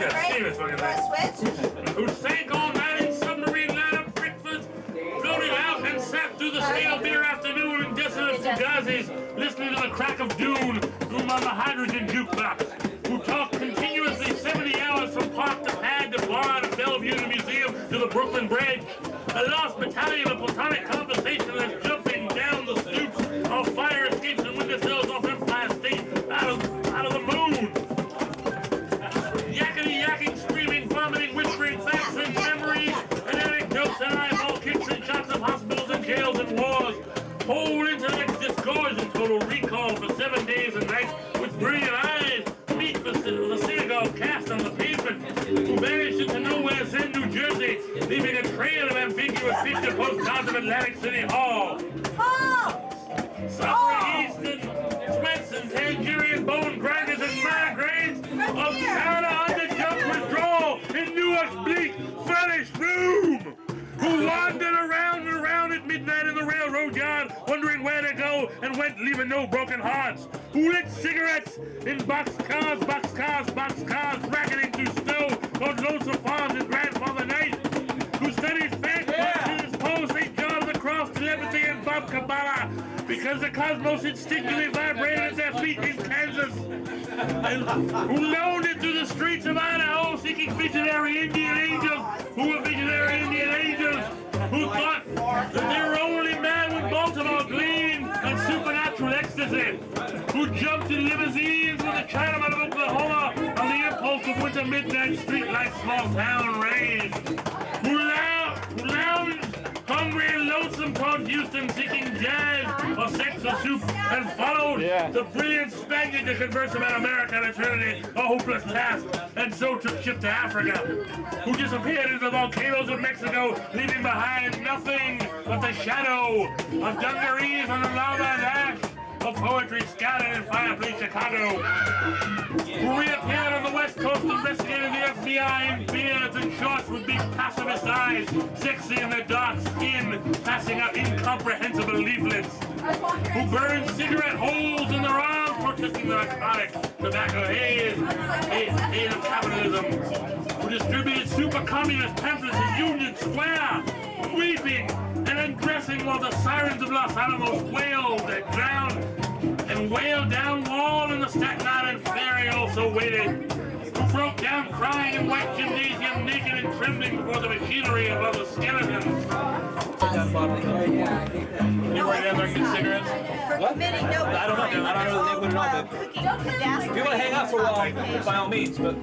a switch? Who sank all night in submarine lineup breakfast, floating out and sat through the stale beer afternoon in dissonance to Jazzy's, listening to the crack of Dune through on the hydrogen jukebox, who talked continuously 70 hours from park to pad to bar to Bellevue to museum to the Brooklyn Bridge, a lost battalion of platonic conversation that's jumping down the stoops of fire escapes and windowsills off Empire State out of the moon. Yakety-yakking, screaming, vomiting, whispering, facts and memories, and anecdotes and eyeball kicks and shots of hospitals and jails and wars. Whole intellect disgorged and total recall for 7 days and nights with brilliant eyes. Meet the synagogue cast on the pavement, who vanished into nowhere's in New Jersey, leaving a trail of ambiguous picture postcards of Atlantic City Hall. Suffering Eastern sweats and Tangerine bone grinders and migraines of China underjump withdrawal in Newark's bleak, furnished room, who wandered around and around at midnight in the railroad yard, wondering where to go, and went leaving no broken hearts, who lit cigarettes in boxcars, racketing through snow towards lonesome farms in grandfather night, who studies fact in his Poe, St. John of the Cross, telepathy, and Bob Kabbalah, because the cosmos instinctively vibrated at their feet in Kansas, and who loaned it through the streets of Idaho, seeking visionary Indian angels, who were visionary Indian angels, who thought that they were only mad when Baltimore gleamed on supernatural ecstasy, who jumped in limousines with the Chinaman of Oklahoma on the impulse of winter midnight streetlight small town rain, who lounged hungry and lonesome towards Houston seeking jazz or sex or soup, and followed the brilliant Spaniard to converse about America and eternity, a hopeless task, and so took ship to Africa, who disappeared into the volcanoes of Mexico, leaving behind nothing but the shadow of dungarees on the lava and ash of poetry scattered in fireplace Chicago, who reappeared on the West Coast investigating the FBI in beards and shorts with big pacifist eyes, sexy in their dark skin, passing out incomprehensible leaflets, who burned cigarette holes in their arms, protesting the narcotic tobacco haze of capitalism, who distributed super communist pamphlets in Union Square, weeping and undressing while the sirens of Los Alamos wailed and drowned and wailed down wall, and the Staten Island ferry also waited, who broke down crying in white gymnasium naked and trembling before the machinery of other skeletons. You were down there and get cigarettes? What? I don't know. I don't know the neighborhood at all, but if you want to hang out for a while, by all means, but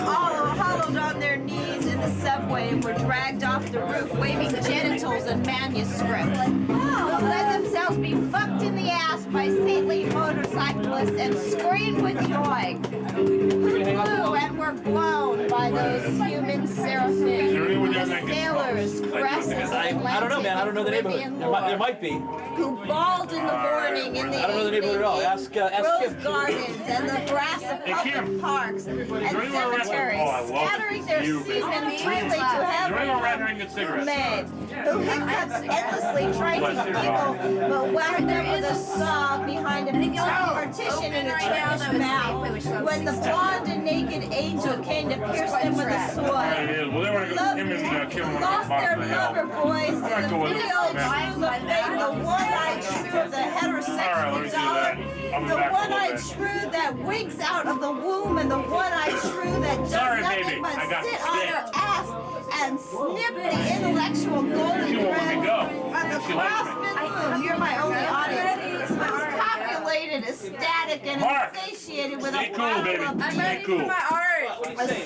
all hollowed on their knees in the subway and were dragged off the roof waving genitals and manuscripts. Who let themselves be fucked in the ass by saintly motorcyclists and screamed with joy. Who flew and were blown by those human seraphim. The sailors, cresses, I don't know, man. I don't know the neighborhood. There might be. Who bawled in the morning in the I don't know the neighborhood at all. Ask rose Kim. gardens and the grass of public parks and cemeteries, scattering their semen freely to heaven made, who hiccups endlessly trying to giggle, but wound up with a sob behind a partition in a church's mouth when the blonde and naked angel came to pierce them with a sword. Lost their lover boys to the video truth of fame, the one-eyed shrew of the heterosexual dollar, the one-eyed shrew that winks out of the womb, and the one-eyed shrew that does nothing but sit on her ass and snip the intellectual golden thread of the craftsman womb. You're my only audience. Was copulated, ecstatic, and insatiated with a bottle of I'm ready for my art.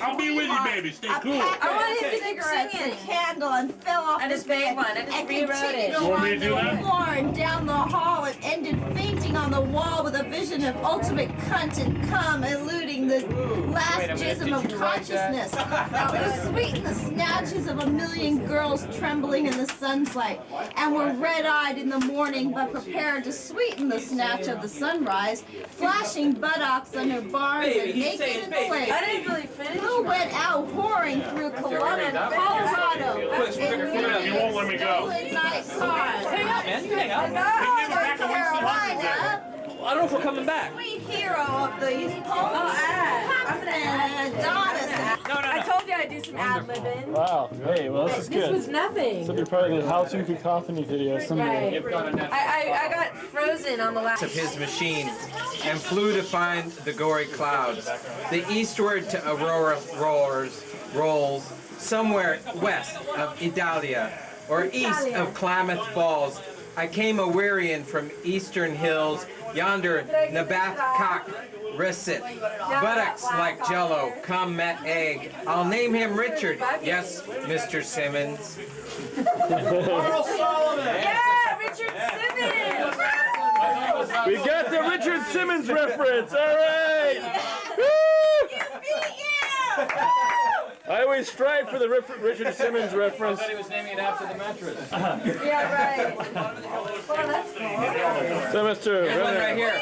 I'll be with you, baby. Stay cool. I want to cigarettes and candle and fell off the bed and continued along the floor and down the hall and ended fainting on the wall with a vision of ultimate cunt and cum eluding the last jism of consciousness. Who sweetened the snatches of a million girls trembling in the sunlight and were red-eyed in the morning but prepared to sweeten the snatch of the sunrise, flashing buttocks under barns and naked in the lake. I didn't really finish. Who went out whoring through Colorado You won't let me go. Night cars. Hang out, man. You can hang out. North Carolina, I don't know if we're coming back. sweet hero of these poems, Compton and Adonis. No, some ad-libbing. Wow. Hey, well, this is good. This was nothing. So you're part of the how-to cacophony video someday. Right. I got frozen on the last. Of his machine and flew to find the gory clouds. The eastward to Aurora rolls somewhere west of Idalia or east of Klamath Falls. I came a-wearying from eastern hills, yonder Nabath cock risset, buttocks like jello, come met egg. I'll name him Richard. Yes, Mr. Simmons. Yeah, Richard Simmons! We got the Richard Simmons reference. All right. Woo! I always strive for the Richard Simmons reference. I thought he was naming it after the mattress. Yeah, right. Well, that's cool. So, Mr. Here's one right here.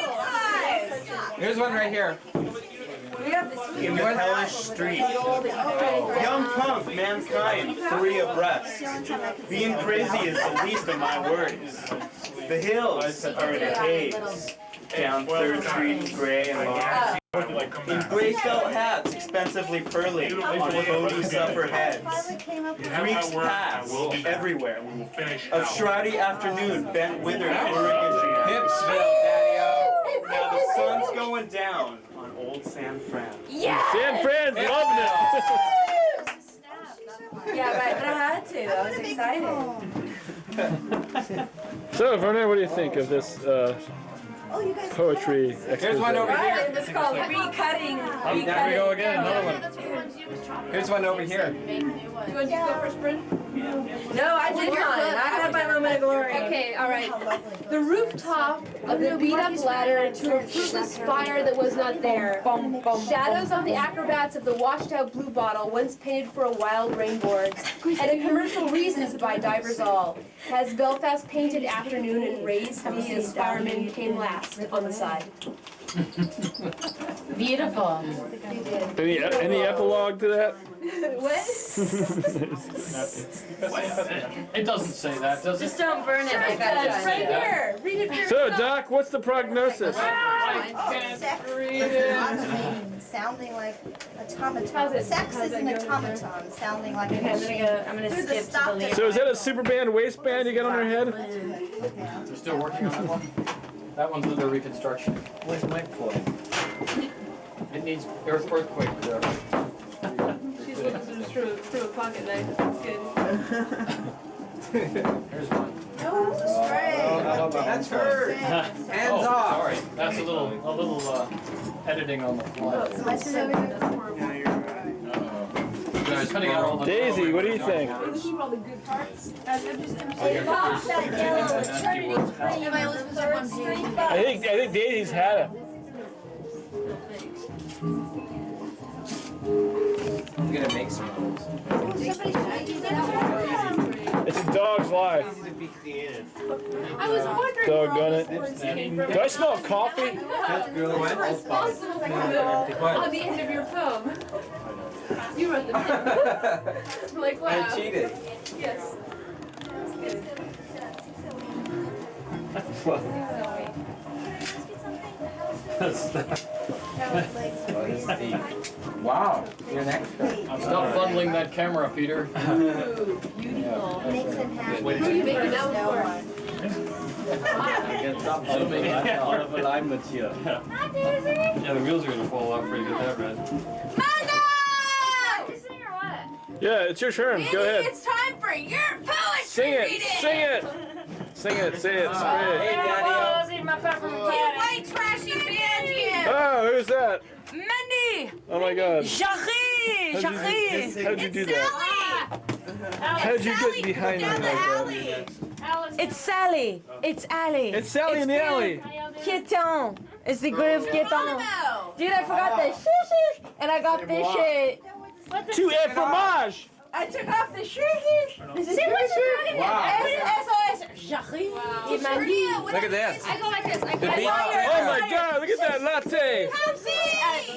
Here's one right here. We got this. In the hellish street, young punk, mankind, three abreast. Being crazy is the least of my worries. The hills are in a haze. Down 3rd Street, gray and long. In gray felt hats, expensively pearly, on Bodhi suffer heads. Greeks pass everywhere. Of Shroudi afternoon, bent withered Oregon. Hipsville, Daddy-o. Now the sun's going down on old San Fran. Yeah! San Fran's loving it. Yeah, right, but I had to. I was excited. So, Vernon, what do you think of this poetry expose? Here's one over here. Right, it's called recutting. There we go again, another one. Here's one over here. You want to go first, Bryn? No, I did mine. I had my moment of glory. Okay, all right. The rooftop of the beat-up ladder to a fruitless fire that was not there. Shadows on the acrobats of the washed-out blue bottle, once painted for a wild rainboard. And a commercial reasons by divers all. Has Belfast painted afternoon and raised me as firemen came last on the side. Beautiful. Any epilogue to that? What? It doesn't say that, does it? Just don't burn it like I It's right here. Read it here. So, Doc, what's the prognosis? I can't read it. Sounding like automaton. Sex is an automaton, sounding like a machine. I'm gonna skip to the lead. So, is that a super band waistband you got on her head? They're still working on that one? That one's under reconstruction. Where's my plug? It needs earthquake. She's looking through a pocket knife. That's good. Here's one. That's her. Hands Oh, off. sorry. That's a little editing on the fly. Just cutting out all the Daisy, what do you think? Keep all the good parts. That yellow eternity cream. I think Daisy's had it. I'm gonna make some of those. It's a dog's life. I was wondering Doggone it. it. Do I smell coffee? Responsible for on the end of your poem. You wrote the pen. Like, wow. I cheated. Yes. Wow, you're an extra. Stop funneling that camera, Peter. Beautiful. Who are you making that one for? Yeah, the wheels are gonna fall off before you get that red. Yeah, it's your turn. Go ahead. It's time for your poetry Sing it. reading. Sing it. Sing it. Say it. Spray Hey, it. Daddy-o. You white trashy band. Oh, who's that? Mandy. Oh my God. Jackie. How'd you do that? How'd you get behind me like that? It's Sally. It's Allie. It's Sally in the alley. Piéton. It's the groove piéton. Dude, I forgot the shit, and I got this shit. Tu es fromage. I took off the shirt. Wow. SOS. Jackie. It m'a dit. Look at this. I go like this. I The go beat. Oh my God, look at that latte.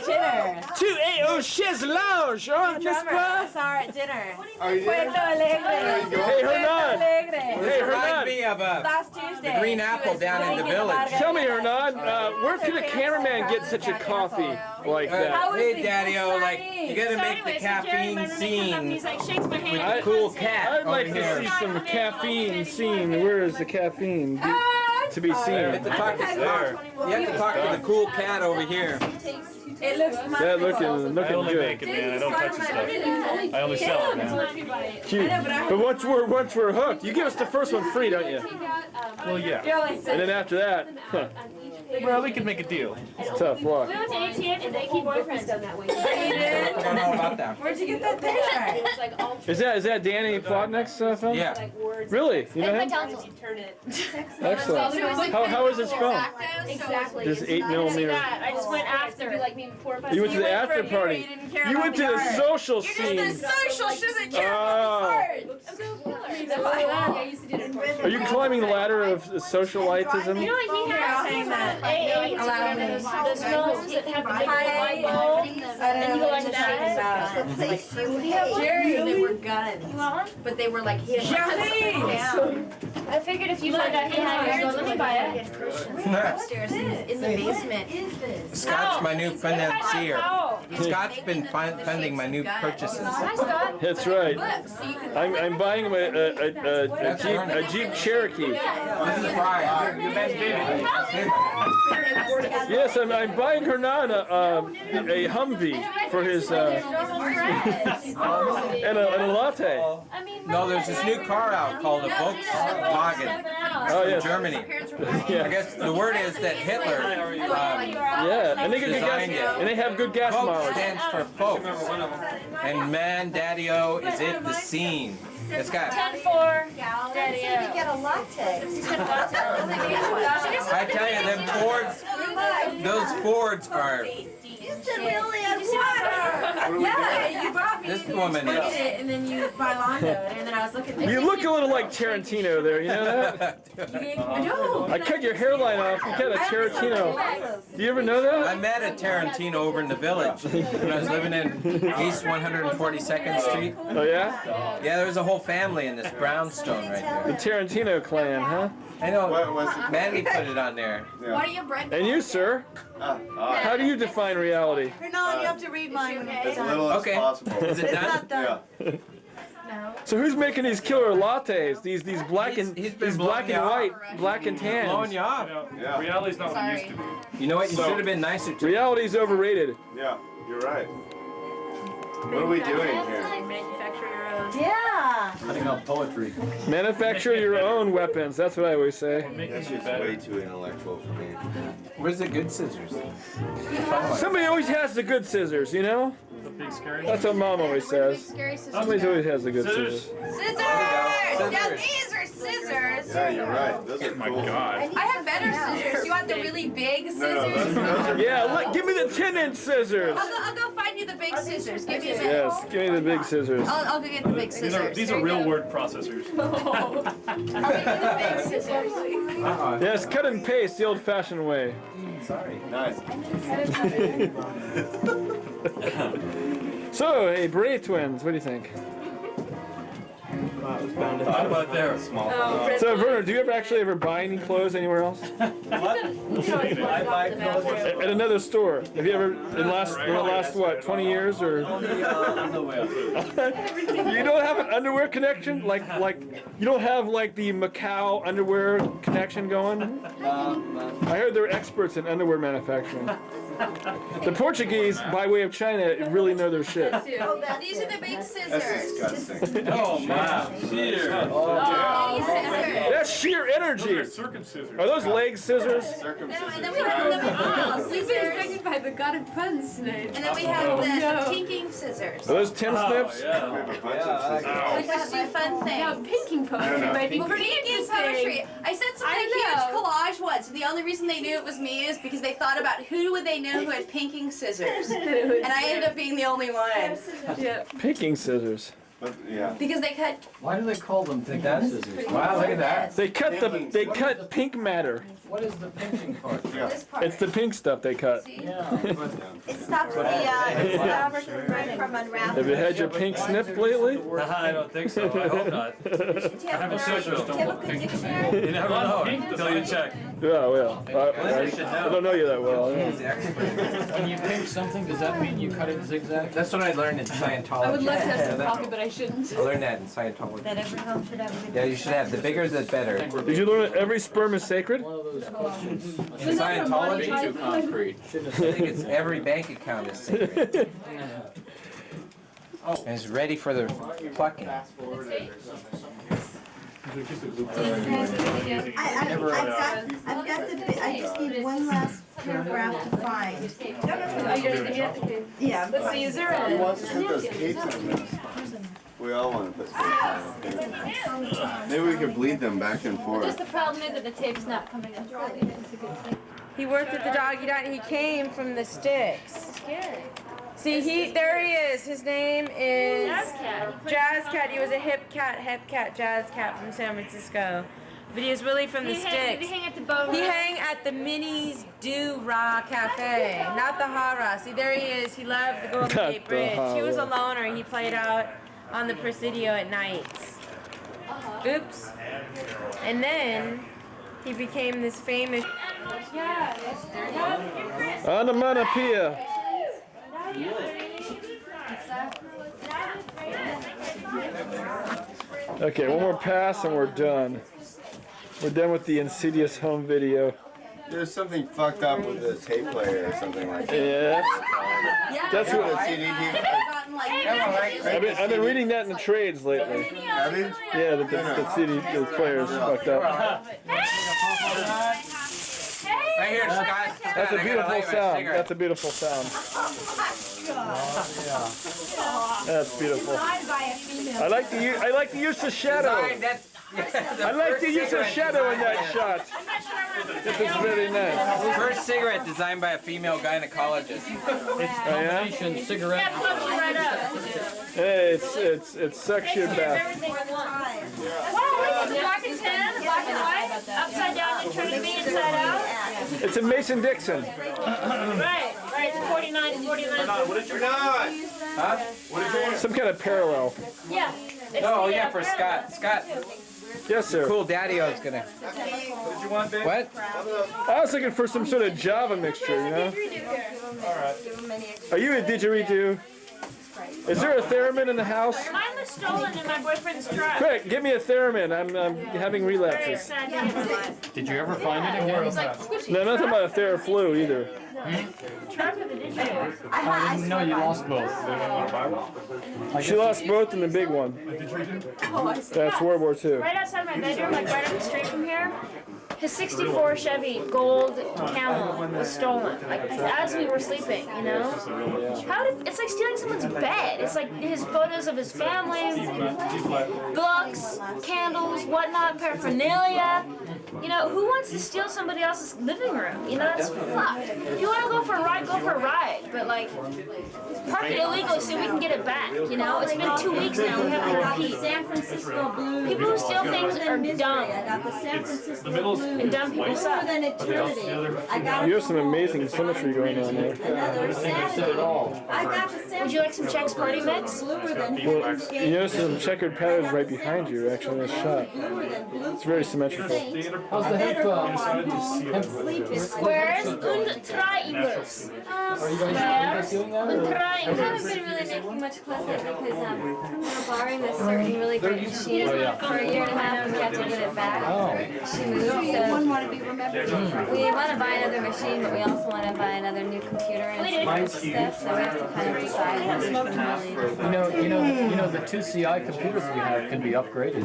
Dinner. Tu es au little chaise lounge, huh? N'est-ce I pas? saw her at dinner. Are you Puerto Alegre. Hey, Hernan. Hey, Remind Hernan. me of Last Tuesday. the green she apple was down in the drinking village. Tell me, Hernan, where could a cameraman get such a coffee like that? Hey, Daddy-O, like, you gotta make the caffeine scene with the cool cat I'd over like to here. see some caffeine scene. Where is the caffeine to be You have to seen? talk to the cool cat over here. It looks Yeah, looking I only good. make it, man. I don't touch the stuff. I only sell it, man. Cute. But once we're hooked, you give us the first one free, don't you? Well, yeah. And then after that, huh, Well, we could make a deal. it's tough luck. We went to AT&T and they keep boyfriends done that way. I don't know about that. Where'd you get that there? It's like all Is that Danny Plotnick's film? Yeah. like words. Really? You know him? You turn it. Excellent. How is his film? Exactly. This 8mm. I just went after. Like maybe 4 or 5 You went to the went for after a year, party. you didn't care You about went the to the art. social You're scene. just the social. She doesn't care Oh. about I used to do it. Are you climbing the ladder of socialitism? You know what he has? saying that. Those films that have the big light bulb. And you go like that. Replace you. Jerry, They were guns, You want one? but they were like hidden down. I figured if you find out he had it, let me buy it. Upstairs in the basement. Scott's my new financier. Scott's been funding my new purchases. Hi, Scott. That's right. So you can I'm buying him a Jeep Cherokee. This is Brian. You best Yes, I'm buying Hernan a Humvee for his and a latte. I mean, No, there's this new car out called a Volkswagen Oh from yes. Germany. I Yeah. guess the word is that Hitler, Yeah, and they get good gas, and they have good gas Volks mileage. stands for folks. And man, Daddy-O, is it the scene. It's got, 10-4. Daddy, you get a latte. I tell you, them Fords, those Fords are, Really a water. Yeah, you brought me. this woman Look at is. it, and then you buy it, and then I was looking. You look a little like Tarantino there, you know that? I do. I cut your hairline off, you got a Tarantino. Do you ever know I that? met a Tarantino over in the village when I was living in East 142nd Street. Oh yeah? Yeah, there was a whole family in this brownstone right The there. Tarantino clan, huh? I know, What was it? Mandy put it on there. What are your bread? And you, sir? How do you define reality? Hernan, you have to read mine when it's As little as Okay. possible. Is it done? Yeah. So who's making these killer lattes? These black and He's been these black blowing and you white, black and Blowing tans. you off. Yeah. Reality's not what it used to be. You know what? You should have been nicer to Reality's overrated. Yeah, you're right. What are we doing here? Manufacture your own. Yeah. Cutting out poetry. Manufacture your own weapons. That's what I always say. That's just way too intellectual for me. Where's the good scissors? Somebody always has the good scissors, you know? The big scary. That's what Mom always says. Scary scissors. Somebody always has the good Scissors. scissors. Scissors! Now Scissors. these are scissors. Yeah, you're right. Those are Oh my cool. God. I have better scissors. You want the really big No, scissors? those are Yeah, look, give me the 10-inch scissors. I'll go find you the big scissors. Give me a minute. Yes, give me the big scissors. I'll go get the big These scissors. are real word processors. Big scissors. Yes, cut and paste the old-fashioned way. Sorry. nice. So, hey, Bray twins, what do you think? How about there? Small. So, Werner, do you ever buy any clothes anywhere else? I buy clothes At another store? Have you ever, in the last what, 20 years or? underwear. You don't have an underwear connection? Like you don't have like the Macau underwear connection going? I heard they're experts in underwear manufacturing. The Portuguese, by way of China, really know their shit. These are the big That's scissors. disgusting. Oh, wow. Here. Mini scissors. That's sheer energy. They're circumcisors. Are those leg scissors? And then we have the scissors. By the god of puns tonight. And then we have the pinking scissors. Are those Tim Snips? We have a bunch of scissors. Let's do fun things. Pinking poetry might be pretty Pinking interesting. poetry. I said something huge collage once, and the only reason they knew it was me is because they thought about who would they know who had pinking scissors. And I ended up being the only one. Yeah. Pinking scissors. But, yeah. Because they cut. Why do they call them pink scissors? Wow, look at that. They cut pink matter. What is the pinching part? Yeah. It's the pink stuff they cut. Yeah. It stops the fabric from unraveling. Have you had your pink snipped lately? I don't think so. I hope not. Do you have a good dictionary? You never know until you check. Yeah, well, I don't know you that well. When you pinch something, does that mean you cut it zigzag? That's what I learned in Scientology. I would love to have some coffee, but I shouldn't. I learned that in Scientology. That every home should have a good Yeah, you should have. The bigger the better. Did you learn that every sperm is sacred? One of those questions. In Scientology, Too concrete. I think it's every bank account is sacred. And it's ready for the plucking. I've got the, I just need one last paragraph to find. Yeah. Let's see, is there Who a. wants to put those tapes in this? We all want to put tapes in. Maybe we could bleed them back and forth. Just the problem is that the tape's not coming up early. It's a good thing. He worked at the doggy dine. He came from the sticks. Scary. See, there he is. His name is Jazz Cat. Jazz Cat. He was a hip cat, jazz cat from San Francisco. But he was really from the sticks. Did he hang at the boat? He hang at the Minnie's Do Ra Cafe, not the Hara. See, there he is. He loved the Golden Gate Bridge. He was a loner. He played out on the Presidio at nights. Oops. And then he became this famous. Onomatopoeia. Okay, one more pass and we're done. We're done with the Insidious home video. There's something fucked up with the tape player or something like that. Yeah. That's what the CD I've been reading that in the trades lately. Have you? Yeah, the CD, the player's fucked up. Right here, Scott. That's a beautiful sound. That's a beautiful sound. That's beautiful. I like the use of shadow. I like the use of shadow in that shot. This is very nice. First cigarette designed by a female gynecologist. It's combination cigarette. Yeah, plug you right up. Hey, it's suction bath. Wow, it's black and tan, black and white, upside down, you turn the V inside out. It's a Mason Dixon. Right, 49 to 49. What did you not? Huh? Some kind of parallel. Yeah. Oh, yeah, for Scott. Scott. Yes, sir. Cool daddy, I was gonna. What did you want, babe? What? I was looking for some sort of Java mixture, you know? Are you a didgeridoo? Is there a theremin in the house? Mine was stolen in my boyfriend's truck. Quick, give me a theremin. I'm having Very relapses. sad day of his life. Did you ever find it again? No, nothing about a Theraflu either. Truck with a didgeridoo. I didn't know you lost both. She lost both in the big one. That's World War II. Right outside my bedroom, like right up the street from here, his 64 Chevy gold Camel was stolen, like as we were sleeping, you know? It's like stealing someone's bed. It's like his photos of his family, books, candles, whatnot, paraphernalia. You know, who wants to steal somebody else's living room? You know, that's fucked. If you want to go for a ride, go for a ride. But like, park it illegally so we can get it back, you know? It's been 2 weeks now, we haven't repeat. San Francisco Blues. People who steal things are dumb. I got the San Francisco Blues. And dumb people suck. Than eternity. I got You have some amazing symmetry going on there. another Saturday. I got the San Would you like some Chex Party Mix? bluer than Well, Heaven's you Gate. notice some checkered patterns right behind you, actually, in this shot. It's very symmetrical. How's the hip? Squares und triangles. Are you guys doing that? Und Or? triangles. I haven't been really making much closer because we were borrowing this certain really great machine for a year and a half and we had to get it back. She moved, so One want to be remembered. we want to buy another machine, but we also want to buy another new computer and some stuff, so we have to kind of decide how we can really. You know, the 2 CI computers we have can be upgraded.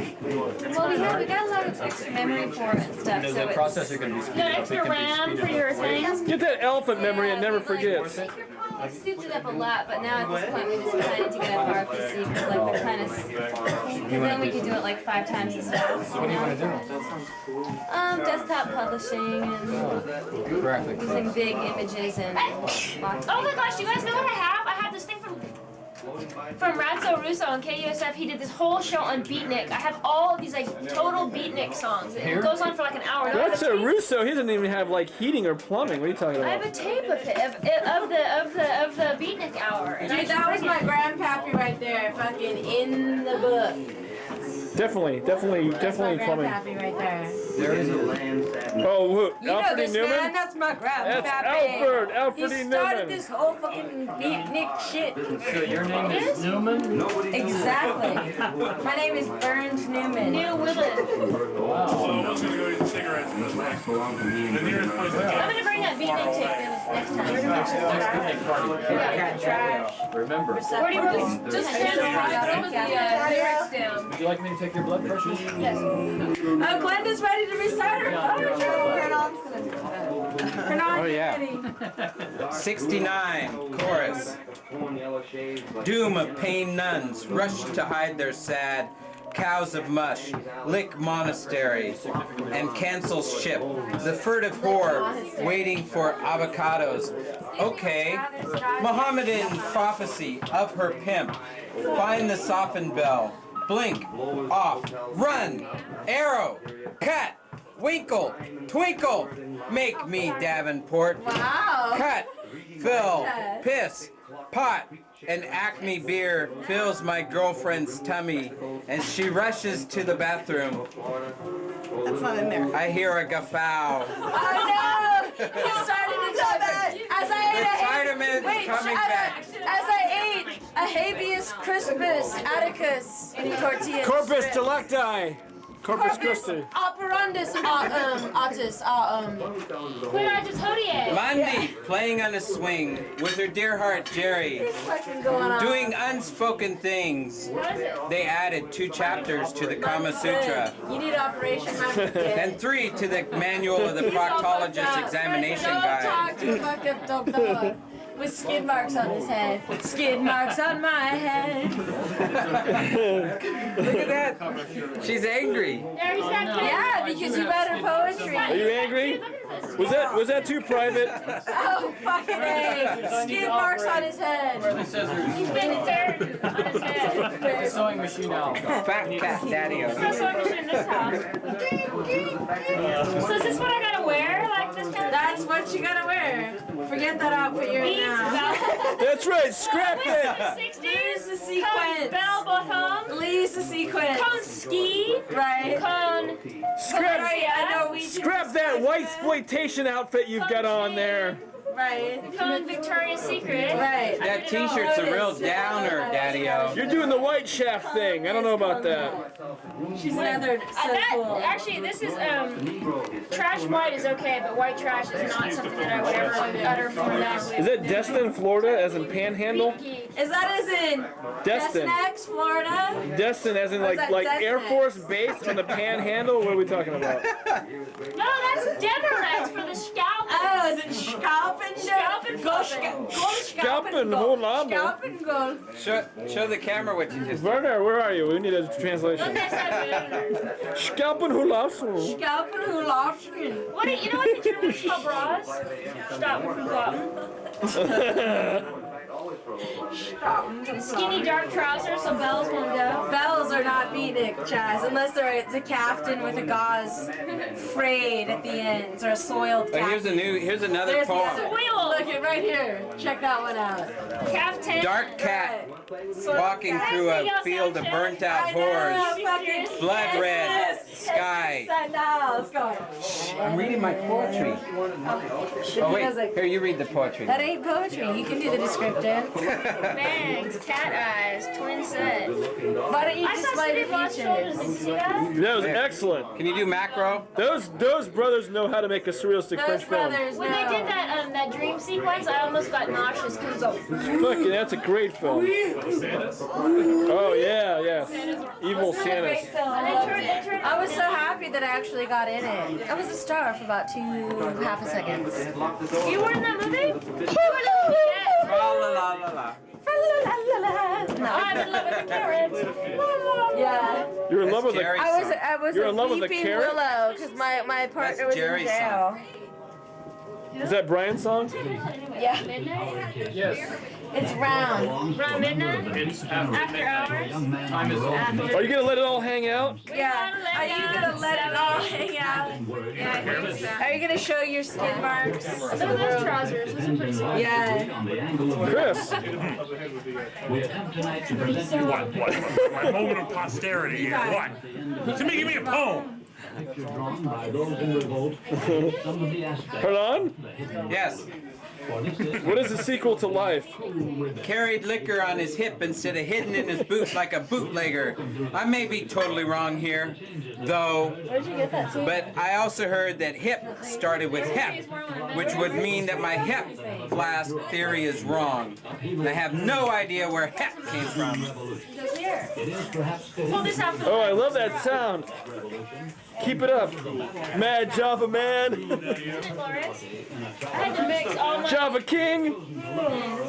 Well, we got a lot of extra memory for it and stuff, The so it's. processor can be You speeded got up. It extra can be RAM speeded for up. your things? Get that elephant memory and never forgets. I souped it up a lot, but now at this point we just decided to get a RPC because like the kind of, because then we could do it like 5 times as fast. What do you want to do? Desktop publishing and Graphics. using big images and lots Oh my gosh, you guys know what I have? I have this thing from from Ratso Russo on KUSF. He did this whole show on beatnik. I have all of these like total beatnik songs. It goes on for like an hour. Ratso Russo, he doesn't even have like heating or plumbing. What are you talking I about? have a tape of it of the beatnik hour. And Dude, that was my grandpappy right there, fucking in the book. Definitely That's my plumbing. grandpappy right there. There is a land. Oh, look, You know Alfred E. this Newman? man? That's my grandpappy. That's Alfred He E. started Newman. this whole fucking beatnik shit. So your name is Newman? Exactly. My name is Burns Newman. New Willen. Wow. So I was gonna go get cigarettes in the next the nearest place I'm gonna bring that beatnik tape next time. Next picnic party. Yeah, trash. Remember. Where do you want Just transcribe some of the lyrics down. Would you like me to take your blood pressure? Yes. Glenda's ready to recite her poetry. Oh yeah. 69 chorus. Doom of pain nuns rush to hide their sad. Cows of mush, lick monastery, and cancel ship. The furtive whore waiting for avocados. Okay, Mohammedan prophecy of her pimp. Find the softened bell. Blink, off, run, arrow, cut, winkle, twinkle. Make me Davenport. Wow. Cut, fill, piss, pot. An Acme beer fills my girlfriend's tummy, and she rushes to the bathroom. That's not in there. I hear a guffaw. Oh no! He started to tell that. As I ate a Vitamins coming back. As I ate a habeas crispus atticus tortilla. Corpus strips. delicti. Corpus Christi. Operandus autis. Quit I just hodie. Monday, playing on a swing with her dear heart Jerry, What's fucking going on? doing unspoken things. They added 2 chapters to the Kama Sutra. You need Operation Happy And 3 to the manual of the proctologist examination Don't guide. talk to fuck up doctor. With skid marks on his head. Skid marks on my head. Look at that. She's angry. There he's got Yeah, because you read her poetry. Are you angry? Was that too private? Oh, fucking A. Skid marks on his head. The scissors. He's been fair on his head. The sewing machine out. Fat cat daddy. There's no sewing machine in this house. So is this what I gotta wear? Like this kind of That's what you gotta wear. Forget that outfit you're in now. That's right, scrap that. Lose the sequence. Bell bottom. Lose the sequence. Con ski. Right. Con. Scrap that white exploitation outfit you've got on there. Right. Con Victoria's Secret. Right. That t-shirt's a real downer, daddy-o. You're doing the white shaft thing. I don't know about that. She's another so cool. Actually, this is trash white is okay, but white trash is not something that I would ever utter from that. Is that Destin, Florida, as in Panhandle? Is that as in Destin. X, Florida? Destin, as in Or is like that Air Destin? Force Base on the Panhandle? What are we talking about? No, that's Demorex for the scalp. Oh, is it scalp and Scalp and go Scalp and hold on. Scalp and go. Show the camera what you just did. Werner, where are you? We need a translation. Scalp and Hulafsen. Scalp and Hulafsen. What? You know what the Germans call bras? Stop. Skinny dark trousers so bells won't go. Bells are not beatnik, Chaz, unless it's a caftan with a gauze frayed at the ends or a soiled But caftan. here's another There's poem. the look it right here. Check that one out. Caftan. Dark cat walking through a field of burnt out whores. Blood red sky. Now, let's go. I'm reading my poetry. Oh wait, here you read the poetry. That ain't poetry. You can do the descriptive. Bangs, cat eyes, twin set. Why don't you I saw display City the Boss shoulders. Did you see that? That was excellent. Can you do macro? Those brothers know how to make a surrealistic French film. When they did that dream sequence, I almost got nauseous because of Look, that's a great film. Oh yeah, yes. Evil Santas. I was so happy that I actually got in it. I was a star for about 2.5 seconds. You were in that movie? La la la la la. No, I'm in love with the carrots. Yeah. You're in love with the. Jerry. I was You're a in love with the weeping carrot? willow because my partner was in Jerry's jail. Is that Brian's song? Yeah. Midnight? Yes. It's round. Around midnight? It's After hours? Time is Are you gonna let it all hang out? Yeah. Are you gonna let it all hang out? Yeah. Are you gonna show your skid marks? Look at those trousers. Those are pretty small. Yeah. Chris. What? My moment of posterity here. What? Somebody give me a poem. Hold on. Yes. What is the sequel to Life? Carried liquor on his hip instead of hidden in his boot like a bootlegger. I may be totally wrong here, though. Where'd you get that to? But I also heard that hip started with hep, which would mean that my hep flask theory is wrong. I have no idea where hep came from. Just here. Pull this out for Oh, I love that sound. Keep it up. Mad Java man. I had to mix all my... Java King.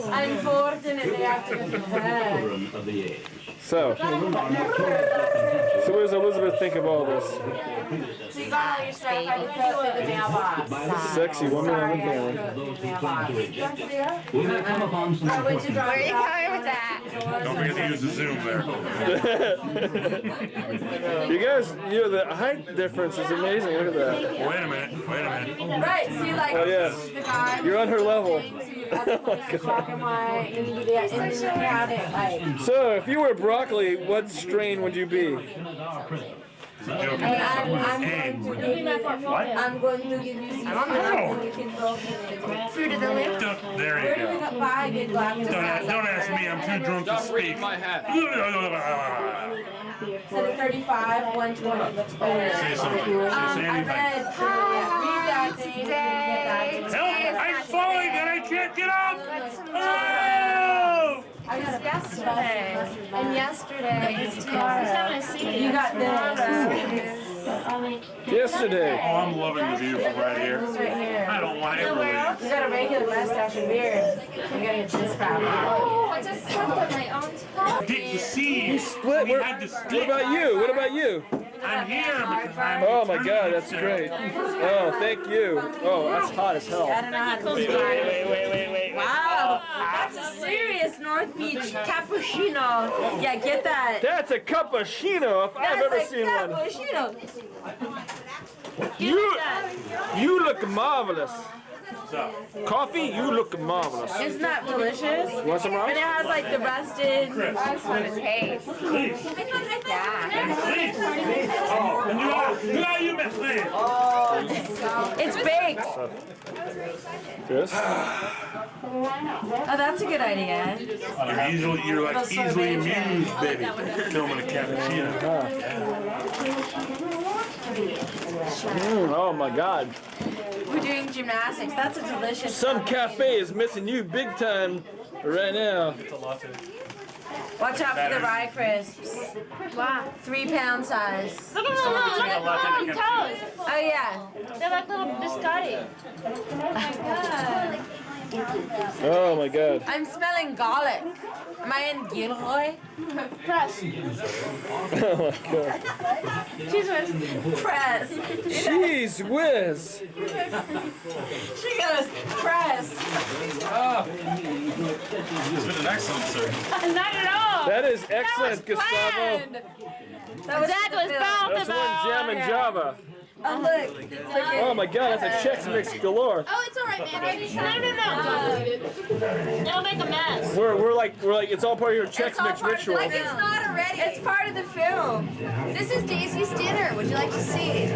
Unfortunately, after the So what does Elizabeth think of all this? So you got all your stuff. I had to throw it in the mailbox. Sexy woman on the camera. Where are you going with that? Don't forget to use the zoom there. You guys, the height difference is amazing. Look at that. Wait a minute. Right, see, like, Oh yes, the guy. you're on her level. So, if you were broccoli, what strain would you be? I'm going to give you some fruit of the loop. There you go. Don't ask me. I'm too drunk to speak. My hat. So the 35, 120 looks better. Say something. Say anything. Read that thing. Help! I'm falling and I can't get up! Oh! Yesterday. And yesterday is tomorrow. You got this. Yesterday. Oh, I'm loving the view from right here. Right here. I don't want to ever leave. You got a regular mustache and beard. You're gonna get this crap. Oh, I just slept on my own top. Get to see. You split. We What had to split. about you? What about you? I'm here because I'm. Oh my God, that's great. Oh, thank you. Oh, that's hot as hell. I don't know how to describe it. Wow, that's a serious North Beach cappuccino. Yeah, get that. That's a cappuccino if I've ever seen one. Cappuccino. You look marvelous. Coffee, you look marvelous. Isn't that delicious? You want some rice? And it has like the rusted. Chris. Taste. Please. Yeah. Please. Oh, and you miss me. It's baked. Chris? Oh, that's a good idea. You're like easily amused, baby. Filming a cappuccino. Oh my God. We're doing gymnastics. That's a delicious. Some cafe is missing you big time right now. Watch out for the rye crisps. Wow. 3 pound size. Look at the little toes. Oh yeah. They're like little biscotti. Oh my God. Oh my God. I'm smelling garlic. Am I in Gilroy? Press. Oh my God. Cheese whiz. Press. Jeez whiz. She goes, press. It's been an excellent search. Not at all. That is excellent, Gustavo. That was That's one jam in Java. Oh look. Oh my God, that's a Chex Mix galore. Oh, it's all right, man. No. It'll make a mess. We're like, it's all part of your Chex Mix ritual. Like it's not already. It's part of the film. This is Daisy's dinner. Would you like to see?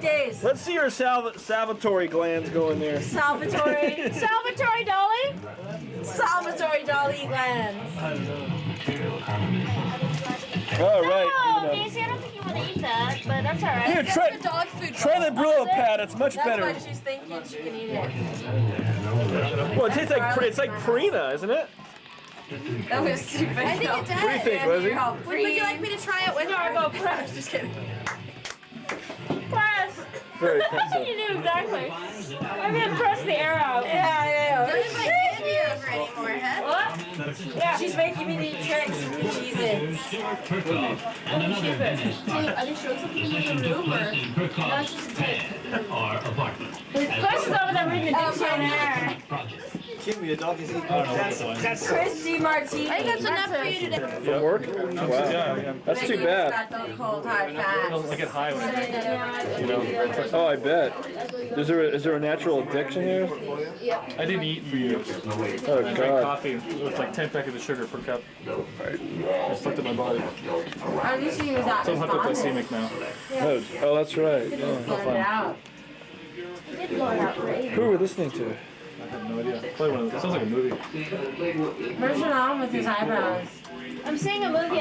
Days. Let's see your salivatory glands go in there. Salvatore. Salvatore Dolly. Salvatore Dali glands. All right. No, Daisy, I don't think you want to eat that, but that's all right. Here, try the Brillo pad. It's much That's better. why she's thinking she can eat it. Well, it tastes like it's like Purina, isn't it? That was stupid. I think it does. What do you think, Leslie? Would you like me to try it with her? Go press. Just kidding. Press. Very I think impressive. you knew exactly. I'm gonna press the air out. Yeah. Doesn't like candy over anymore, huh? What? Yeah. She's making me do tricks and Cheez-Its. So, are they showing something in the room or? No, it's just a tape. Press is over there reading a dictionary. Kimmy, the dog is eating. That's Christy Martinez. I think that's enough for you today. From work? Wow. That's too bad. Got the cold hard facts. I get high when I drink. You know? Oh, I bet. Is there a natural addiction here? I didn't eat for years. Oh, I drank God. coffee with like 10 packets of sugar per cup. I just fucked up my body. At least he was not So I'm responding. hypoglycemic now. Oh, that's right. Yeah. Blend it out. You did blow it out for ages. Who are we listening to? I have no idea. Probably one of those. It sounds like a movie. Where's on with his eyebrows? I'm seeing a movie.